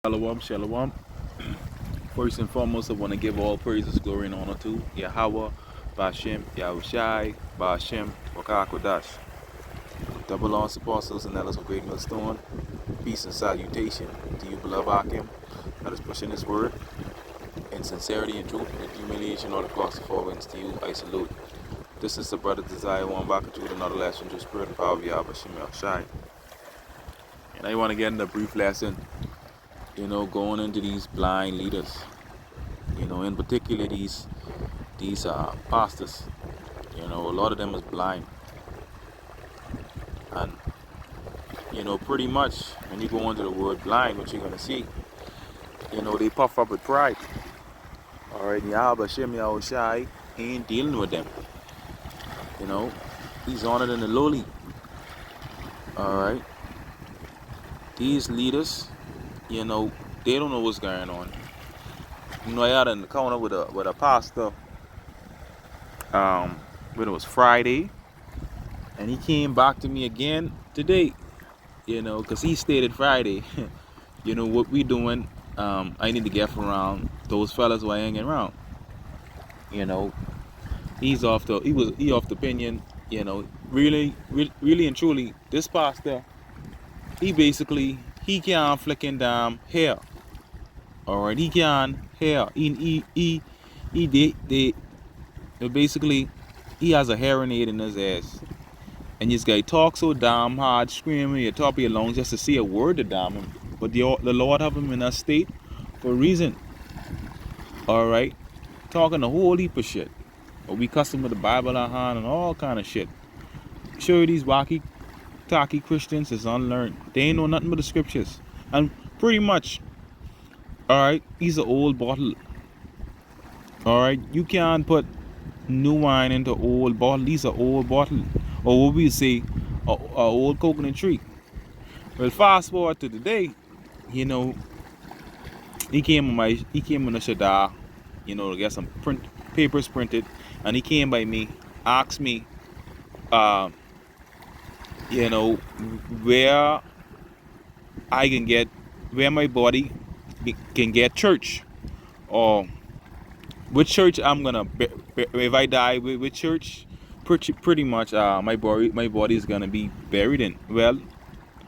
Shalom, shalom. First and foremost, I want to give all praises, glory, and honor to Yahweh, Bashem, Yahushai, Bashem, Wakakodash. Double lawns apostles and elders of Great Millstone. Peace and salutation to you, beloved Akim. Let us push in His word in sincerity and truth and humiliation all across the four winds. To you, I salute. This is the brother Desire one back to another lesson to spirit and power of Yahweh, Bashem, Yahushai. And I want to get in a brief lesson, going into these blind leaders. In particular these pastors. A lot of them is blind. And, pretty much when you go into the word blind, what you're going to see, they puff up with pride. All right, Yahweh Shem Yahushai ain't dealing with them. He's honored in the lowly. All right. These leaders, they don't know what's going on. I had an encounter with a pastor when it was Friday, and he came back to me again today, because he stated Friday, what we doing, I need to get around those fellas who I hanging around. He off the opinion, really and truly, this pastor, he can't flicking damn hair. All right, he can't hair. Basically, he has a hearing aid in his ass, and this guy talks so damn hard, screaming at the top of your lungs just to say a word to damn him. But the Lord have him in that state for a reason. All right, talking a whole heap of shit. But we custom with the Bible in our hand and all kind of shit. Show you these wacky, tacky Christians is unlearned. They ain't know nothing but the scriptures, and pretty much. All right, he's an old bottle. All right, you can't put new wine into old bottle. He's an old bottle, or what we say, a old coconut tree. Well, fast forward to today, he came on the Shadar, to get some papers printed, and he came by me, asked me, where I can get, where my body can get church, or which church I'm gonna, if I die, which church pretty much my body is gonna be buried in. Well,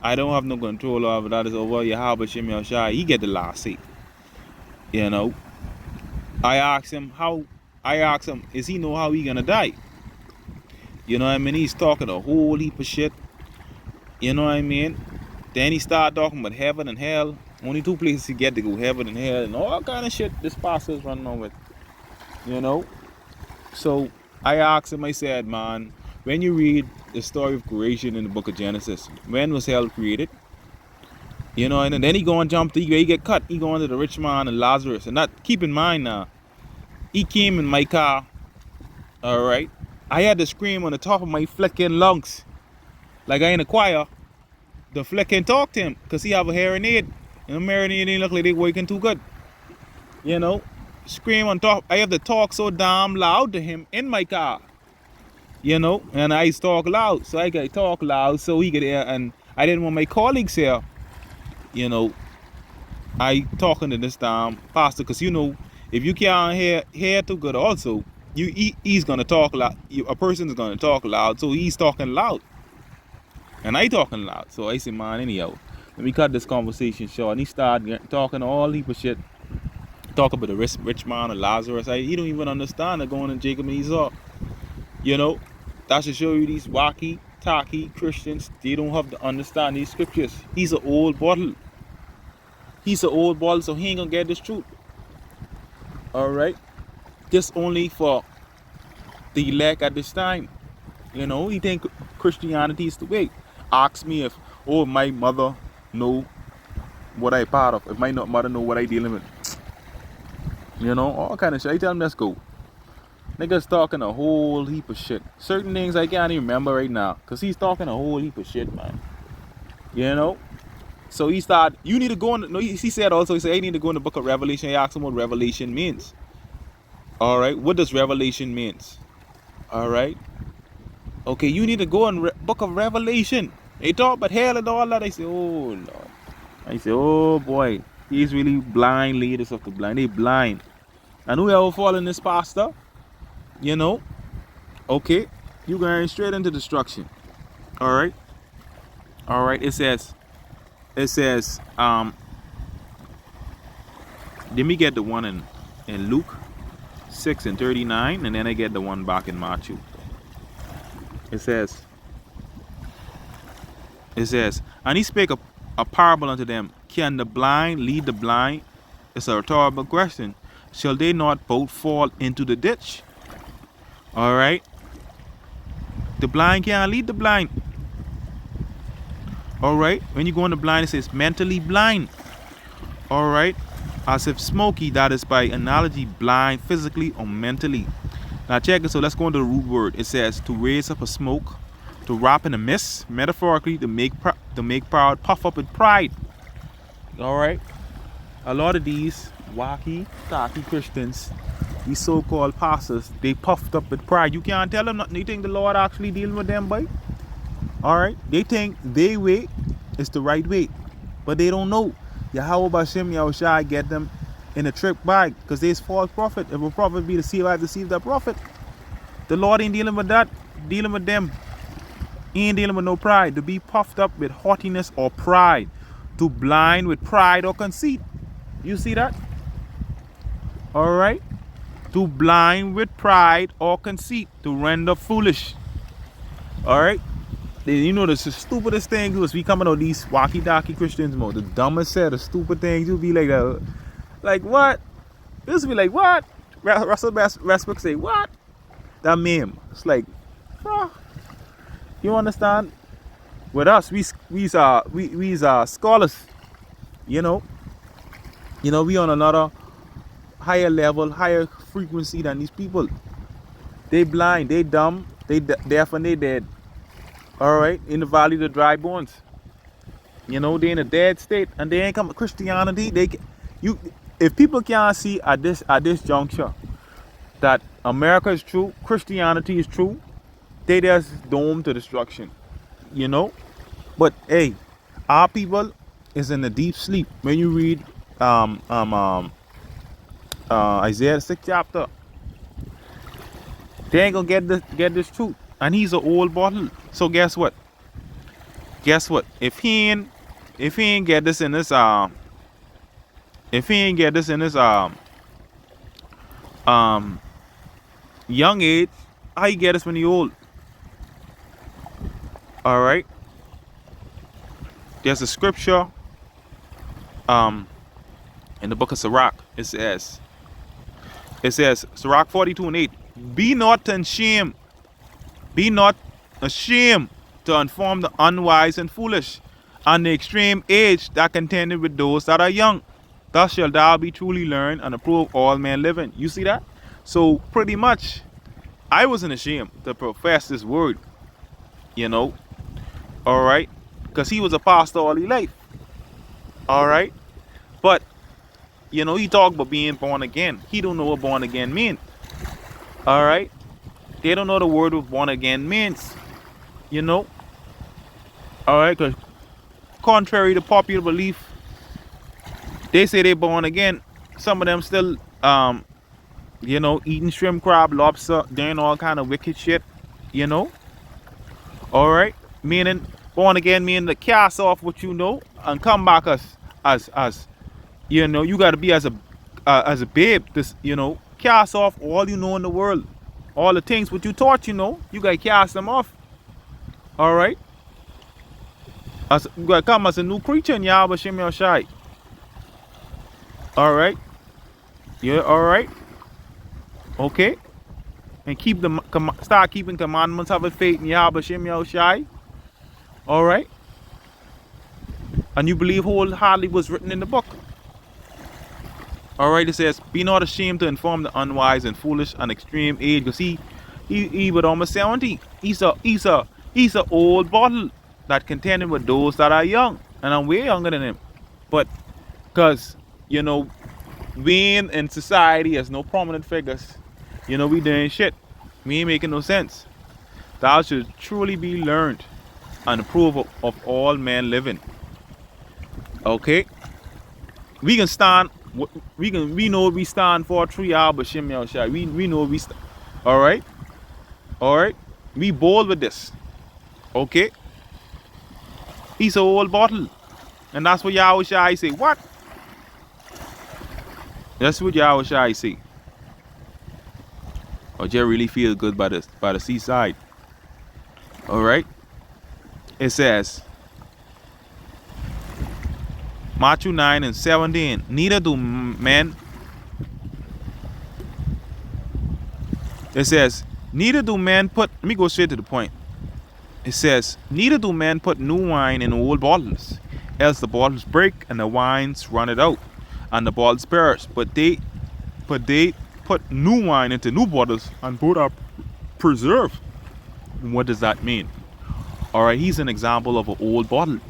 I don't have no control over that. Is over Yahweh Shem Yahushai. He get the last say. I asked him, is he know how he gonna die? He's talking a whole heap of shit. Then he started talking about heaven and hell. Only two places he get to go, heaven and hell, and all kind of shit this pastor is running on with. So I asked him, I said, man, when you read the story of creation in the book of Genesis, when was hell created? And then he go and jump to, he get cut. He go into the rich man and Lazarus. And that, keep in mind now, he came in my car, all right? I had to scream on the top of my flicking lungs. Like I in a choir, the flick can talk to him, because he have a hearing aid. And the hearing aid ain't look like they working too good. Scream on top. I have to talk so damn loud to him in my car. And I talk loud. So I can talk loud so he could hear. And I didn't want my colleagues here. I talking to this damn pastor, because if you can't hear too good also, he's gonna talk loud. A person is gonna talk loud, so he's talking loud. And I talking loud. So I said, man, anyhow, let me cut this conversation short. And he started talking all heap of shit. Talk about the rich man and Lazarus. He don't even understand the going in Jacob and Esau. That should show you these wacky, tacky Christians. They don't have to understand these scriptures. He's an old bottle. So he ain't gonna get this truth. All right. Just only for the elect at this time. He think Christianity is the way. Ask me if, my mother know what I part of. If my mother know what I dealing with. All kind of shit. I tell him, let's go. Niggas talking a whole heap of shit. Certain things I can't even remember right now, because he's talking a whole heap of shit, man. So he started, you need to go in, he said also, I need to go in the book of Revelation. I asked him what revelation means. All right, what does revelation means? All right. Okay, you need to go in book of Revelation. They talk about hell and all that. I say, oh, Lord. I say, oh, boy. These really blind leaders of the blind. They blind. And whoever fall in this pastor, you know, okay, you going straight into destruction. All right. All right. It says, let me get the one in Luke 6:39, and then I get the one back in Matthew. It says, and he spake a parable unto them. Can the blind lead the blind? It's a rhetorical question. Shall they not both fall into the ditch? All right. The blind can't lead the blind. All right. When you go in the blind, it says mentally blind. All right. As if Smokey, that is by analogy, blind physically or mentally. Now check it. So let's go into the root word. It says to raise up a smoke, to wrap in a mist, metaphorically to make proud, puff up with pride. All right. A lot of these wacky, tacky Christians, these so-called pastors, they puffed up with pride. You can't tell them nothing. They think the Lord actually dealing with them, boy. All right. They think their way is the right way, but they don't know. Yahweh Bashem Yahushai get them in a trick bag because there's false prophet. If a prophet be deceived, I deceive that prophet. The Lord ain't dealing with that. Dealing with them. He ain't dealing with no pride. To be puffed up with haughtiness or pride. To blind with pride or conceit. You see that? All right. To blind with pride or conceit. To render foolish. All right. You know the stupidest thing was we coming on these wacky-docky Christians mode. The dumbest set of stupid things. You'll be like what? This will be like what? Russell Westbrook say what? That meme. It's like, you understand? With us, we are scholars. You know, we on another higher level, higher frequency than these people. They blind, they dumb, they deaf, and they dead. All right, in the valley of the dry bones. You know, they in a dead state, and they ain't come to Christianity. If people can't see at this juncture that America is true, Christianity is true, they just doomed to destruction. You know, but hey, our people is in a deep sleep. When you read Isaiah 6th chapter, they ain't gonna get this truth. And he's an old bottle. So guess what? If he ain't get this in his young age, how he get this when he old? All right. There's a scripture in the book of Sirach. It says Sirach 42:8. Be not ashamed to inform the unwise and foolish, and the extreme age that contended with those that are young. Thus shall thou be truly learned and approve all men living. You see that? So pretty much, I wasn't ashamed to profess this word. You know, all right, because he was a pastor all his life. All right, but you know, he talked about being born again. He don't know what born again means. All right, they don't know the word of born again means. You know, all right, because contrary to popular belief, they say they born again. Some of them still, you know, eating shrimp, crab, lobster, doing all kind of wicked shit. You know, all right, meaning born again meaning to cast off what you know and come back as you know. You got to be as a babe. This, you know, cast off all you know in the world, all the things what you taught. You know, you got to cast them off. All right. You got to come as a new creature in Yahweh Shem Yahushai. All right. Yeah. All right. Okay. And start keeping commandments, have a faith in Yahweh Shem Yahushai. All right. And you believe wholeheartedly was written in the book. All right. It says, be not ashamed to inform the unwise and foolish and extreme age, because he was almost 70. He's a old bottle that contended with those that are young, and I'm way younger than him. But because, you know, we in society as no prominent figures, you know, we doing shit. We ain't making no sense. Thou should truly be learned and approved of all men living. Okay. We can stand. We know we stand for 3 hours, Bashim Yahushai. We know we stand. All right, all right. We bold with this. Okay. He's a whole bottle, and that's what Yahushai say. What? That's what Yahushai say. Or just really feel good by the seaside. All right. It says Matthew 9:17. Neither do men. It says neither do men put. Let me go straight to the point. It says neither do men put new wine in old bottles, else the bottles break and the wines run it out, and the bottles perish. But they put new wine into new bottles, and both are preserved. What does that mean? All right, he's an example of an old bottle.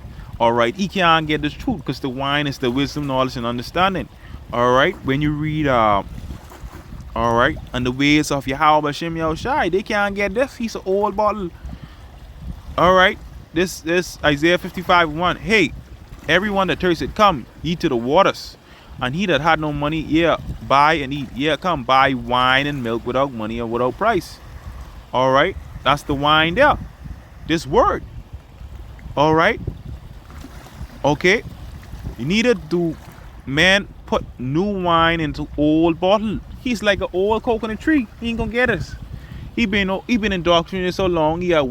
All right, he can't get this truth because the wine is the wisdom, knowledge, and understanding. All right, when you read, all right, and the ways of Yahweh Shem Yahushai, they can't get this. He's an old bottle. All right, this Isaiah 55:1. Hey, everyone that thirsted, come, ye to the waters. And he that had no money, yeah, buy and eat. Yeah, come, buy wine and milk without money and without price. All right, that's the wine there. This word. All right. Okay. Neither do man put new wine into old bottle. He's like an old coconut tree. He ain't gonna get us. He been indoctrinated so long. He got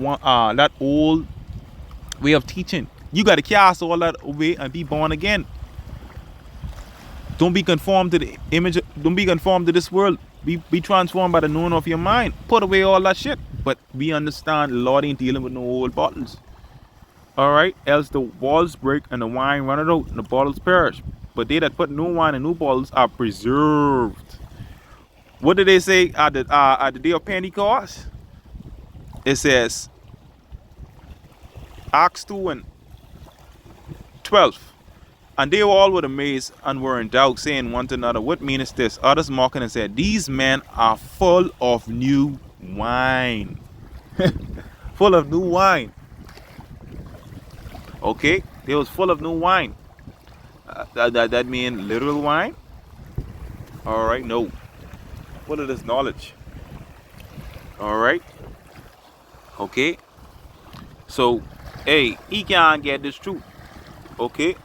that old way of teaching. You gotta cast all that away and be born again. Don't be conformed to the image. Don't be conformed to this world. Be transformed by the knowing of your mind. Put away all that shit. But we understand the Lord ain't dealing with no old bottles. All right, else the walls break and the wine run out and the bottles perish. But they that put new wine in new bottles are preserved. What did they say at the day of Pentecost? It says, Acts 2:12. And they all were amazed and were in doubt, saying one to another, what meaneth this? Others mocking and said, these men are full of new wine. Full of new wine. Okay, they was full of new wine. That mean literal wine? All right, no. Full of this knowledge. All right. Okay. So, hey, he can't get this truth. Okay.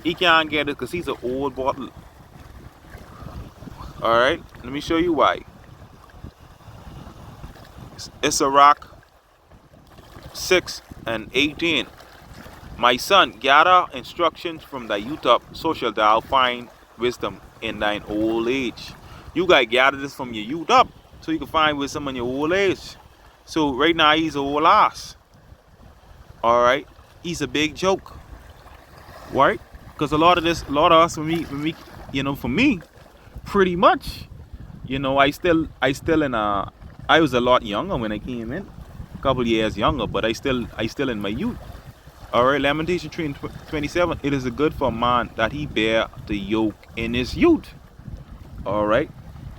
He can't get it because he's an old bottle. All right. Let me show you why. It's Sirach 6:18. My son, gather instructions from thy youth up, so shalt thou find wisdom in thine old age. You gotta gather this from your youth up, so you can find wisdom in your old age. So right now he's an old ass. All right, he's a big joke, right? Because a lot of us, for me, for me, pretty much, I was a lot younger when I came in, a couple years younger, but I still in my youth. All right, Lamentation 3:27. It is good for a man that he bear the yoke in his youth. All right,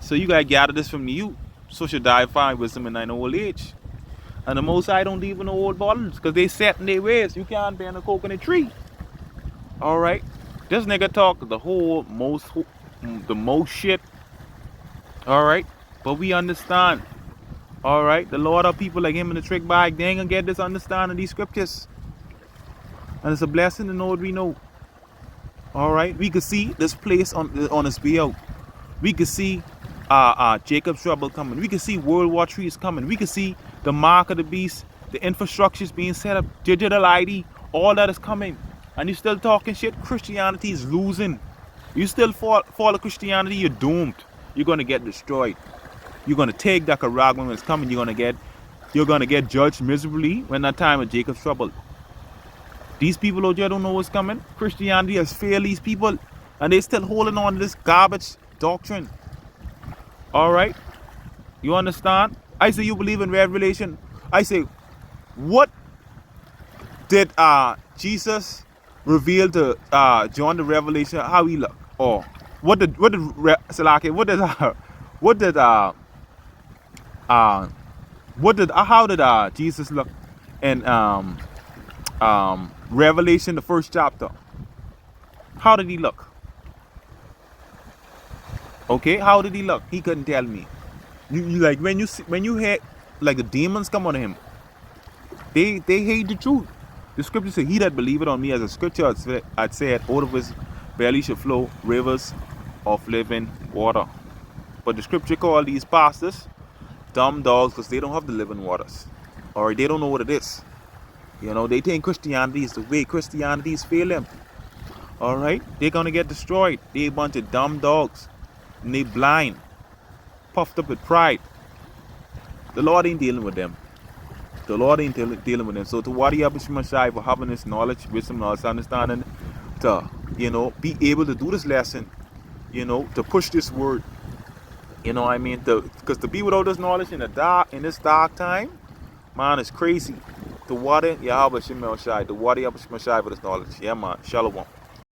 so you gotta gather this from the youth. So should thou find wisdom in thine old age. And the Most High don't even know old bottles because they set in their ways. You can't bear a coconut tree. All right, this nigga talk the most shit. All right, but we understand. All right, the Lord of people like him in the trick bag, they ain't gonna get this understanding of these scriptures. And it's a blessing to know what we know. All right, we could see this place on its way out. We could see Jacob's trouble coming. We could see World War III is coming. We could see the mark of the beast, the infrastructures being set up, digital ID, all that is coming. And you still talking shit? Christianity is losing. You still follow Christianity, you're doomed. You're gonna get destroyed. You're gonna take that Nicaragua when it's coming. You're gonna get judged miserably when that time of Jacob's trouble. These people out there don't know what's coming. Christianity has failed these people, and they still holding on to this garbage doctrine. All right, you understand? I say you believe in Revelation. I say, what did Jesus reveal to John the Revelation? How he look? Or how did Jesus look in Revelation, the first chapter? How did he look? Okay, how did he look? He couldn't tell me. You like when you hear like the demons come on him, they hate the truth. The scripture says, "He that believeth on me," as a scripture had said, out of his belly shall flow rivers of living water. But the scripture called these pastors dumb dogs because they don't have the living waters, or they don't know what it is. You know, they think Christianity is the way. Christianity is failing. All right, they're gonna get destroyed. They a bunch of dumb dogs, and they blind, puffed up with pride. The Lord ain't dealing with them. The Lord ain't dealing with them. So to Wadi Abishmashai for having this knowledge, wisdom, knowledge, understanding, to be able to do this lesson, to push this word. You know what I mean? Because to be without this knowledge in this dark time, man, it's crazy. The Wadi Yahweh Shemel Shai, the Wadi Abishmashai for this knowledge. Yeah, man. Shalom.